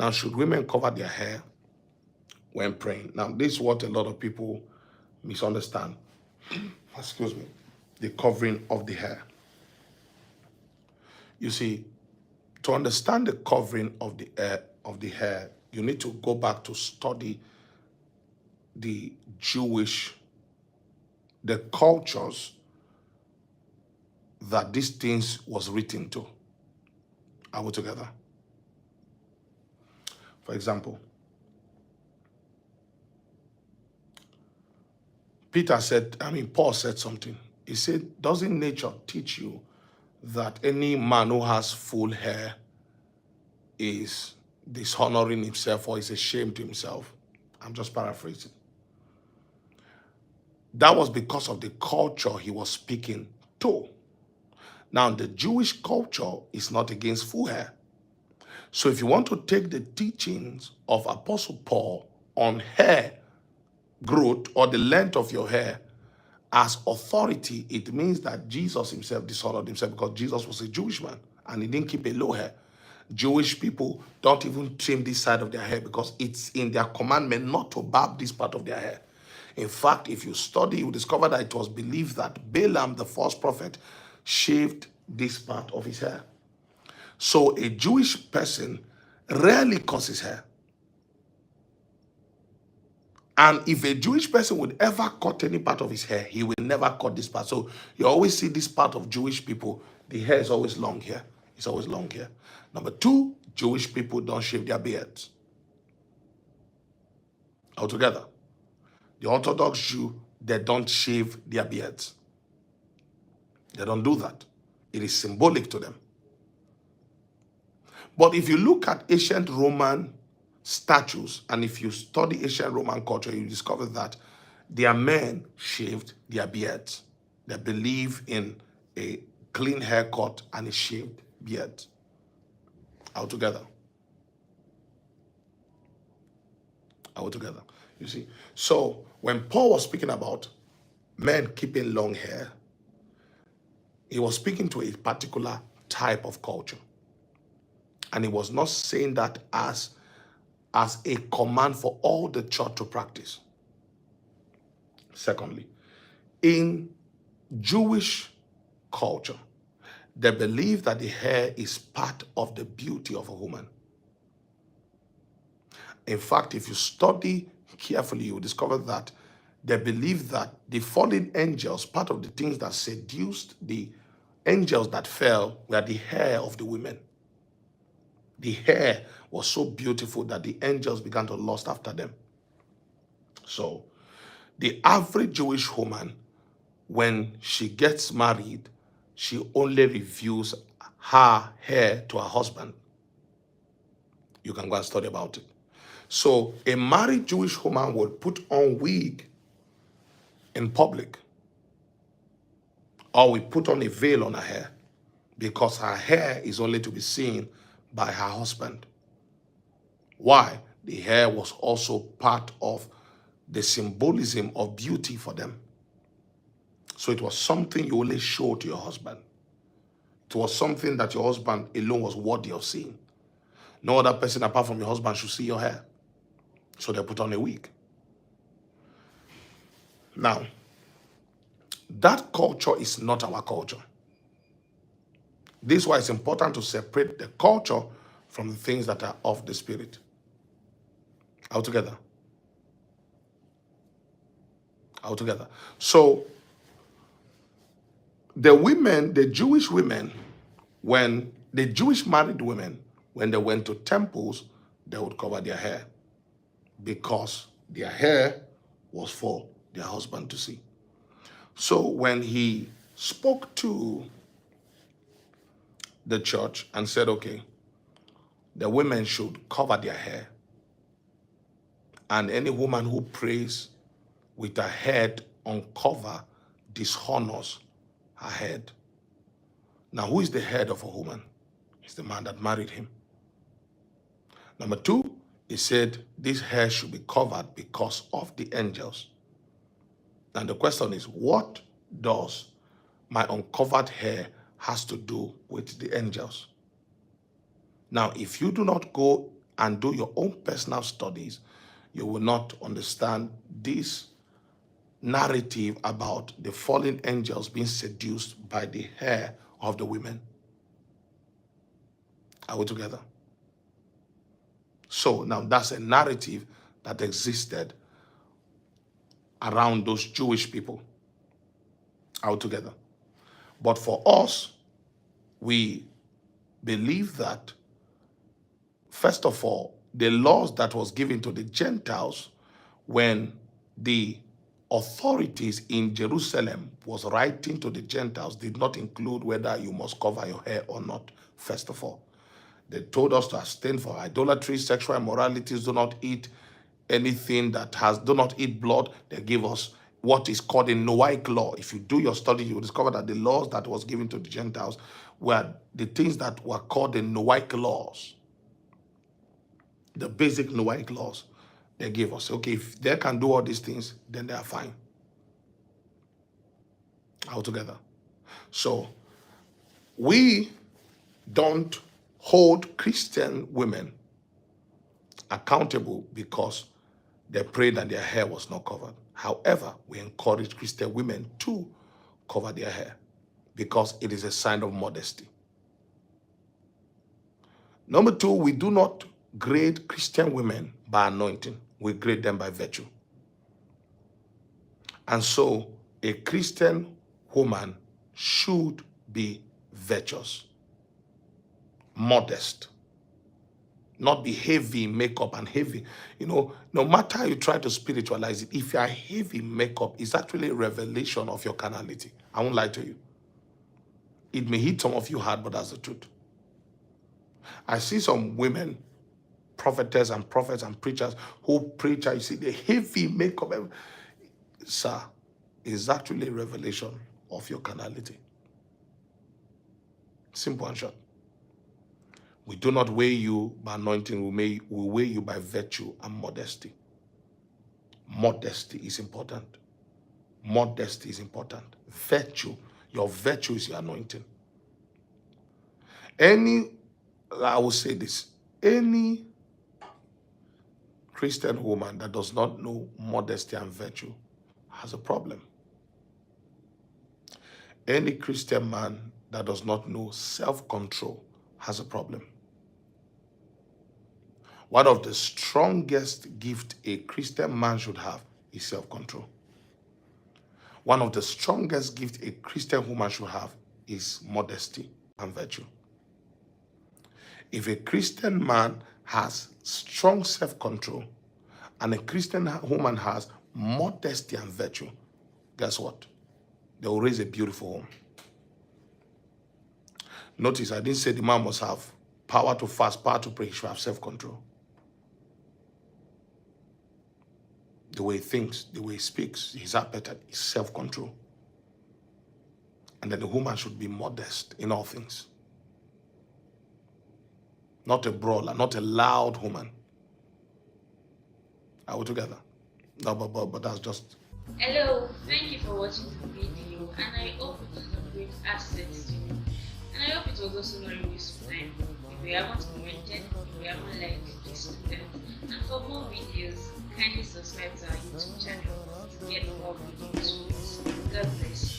Now, should women cover their hair when praying? Now, this is what a lot of people misunderstand. Excuse me. The covering of the hair. You see, to understand the covering of the hair, you need to go back to study the cultures that these things was written to. Are we together? For example, Paul said something. He said, doesn't nature teach you that any man who has full hair is dishonoring himself or is ashamed to himself? I'm just paraphrasing. That was because of the culture he was speaking to. Now, the Jewish culture is not against full hair. So if you want to take the teachings of Apostle Paul on hair growth or the length of your hair as authority, it means that Jesus himself dishonored himself, because Jesus was a Jewish man and he didn't keep a low hair. Jewish people don't even trim this side of their hair because it's in their commandment not to barb this part of their hair. In fact, if you study, you discover that it was believed that Balaam, the false prophet, shaved this part of his hair. So a Jewish person rarely cuts his hair. And if a Jewish person would ever cut any part of his hair, he will never cut this part. So you always see this part of Jewish people, the hair is always long here. It's always long here. Number two, Jewish people don't shave their beards. Altogether. The Orthodox Jew, they don't shave their beards. They don't do that. It is symbolic to them. But if you look at ancient Roman statues, and if you study ancient Roman culture, you discover that their men shaved their beards. They believe in a clean haircut and a shaved beard. Altogether. Altogether. You see? So when Paul was speaking about men keeping long hair, he was speaking to a particular type of culture. And he was not saying that as a command for all the church to practice. Secondly, in Jewish culture, they believe that the hair is part of the beauty of a woman. In fact, if you study carefully, you will discover that they believe that the fallen angels, part of the things that seduced the angels that fell, were the hair of the women. The hair was so beautiful that the angels began to lust after them. So, the average Jewish woman, when she gets married, she only reveals her hair to her husband. You can go and study about it. So, a married Jewish woman will put on wig in public, or will put on a veil on her hair, because her hair is only to be seen by her husband. Why? The hair was also part of the symbolism of beauty for them. So it was something you only show to your husband. It was something that your husband alone was worthy of seeing. No other person apart from your husband should see your hair. So they put on a wig. Now, that culture is not our culture. This is why it's important to separate the culture from the things that are of the spirit. Altogether. Altogether. So, the Jewish women, when the Jewish married women, when they went to temples, they would cover their hair, because their hair was for their husband to see. So when he spoke to the church and said, okay, the women should cover their hair, and any woman who prays with her head uncovered dishonors her head. Now, who is the head of a woman? It's the man that married him. Number two, he said this hair should be covered because of the angels. And the question is, what does my uncovered hair has to do with the angels? Now, if you do not go and do your own personal studies, you will not understand this narrative about the fallen angels being seduced by the hair of the women. Are we together? So now that's a narrative that existed around those Jewish people. Are we together? But for us, we believe that, first of all, the laws that was given to the Gentiles when the authorities in Jerusalem was writing to the Gentiles did not include whether you must cover your hair or not, first of all. They told us to abstain from idolatry, sexual immoralities, do not eat anything that has, do not eat blood. They give us what is called a Noahic law. If you do your study, you will discover that the laws that was given to the Gentiles were the things that were called the Noahic laws. The basic Noahic laws they gave us. Okay, if they can do all these things, then they are fine. All together. So we don't hold Christian women accountable because they prayed and their hair was not covered. However, we encourage Christian women to cover their hair because it is a sign of modesty. Number two, we do not grade Christian women by anointing. We grade them by virtue. And so a Christian woman should be virtuous, modest, not be heavy in makeup and heavy. You know, no matter how you try to spiritualize it, if you are heavy in makeup, it's actually a revelation of your carnality. I won't lie to you. It may hit some of you hard, but that's the truth. I see some women, prophetess and prophets and preachers who preach, you see the heavy makeup. Sir, is actually a revelation of your carnality. Simple and short. We do not weigh you by anointing, we weigh you by virtue and modesty. Modesty is important. Modesty is important. Virtue, your virtue is your anointing. I will say this, any Christian woman that does not know modesty and virtue has a problem. Any Christian man that does not know self-control has a problem. One of the strongest gifts a Christian man should have is self-control. One of the strongest gifts a Christian woman should have is modesty and virtue. If a Christian man has strong self-control and a Christian woman has modesty and virtue, guess what? They will raise a beautiful home. Notice I didn't say the man must have power to fast, power to pray. He should have self-control. The way he thinks, the way he speaks, his appetite is self-control. And then the woman should be modest in all things. Not a brawler, not a loud woman. Are we together? No, but that's just... Hello, thank you for watching the video, and I hope it was a great asset to you. And I hope it was also very useful time. If you haven't commented, if you haven't liked, please do that. And for more videos, kindly subscribe to our YouTube channel to get more videos. God bless.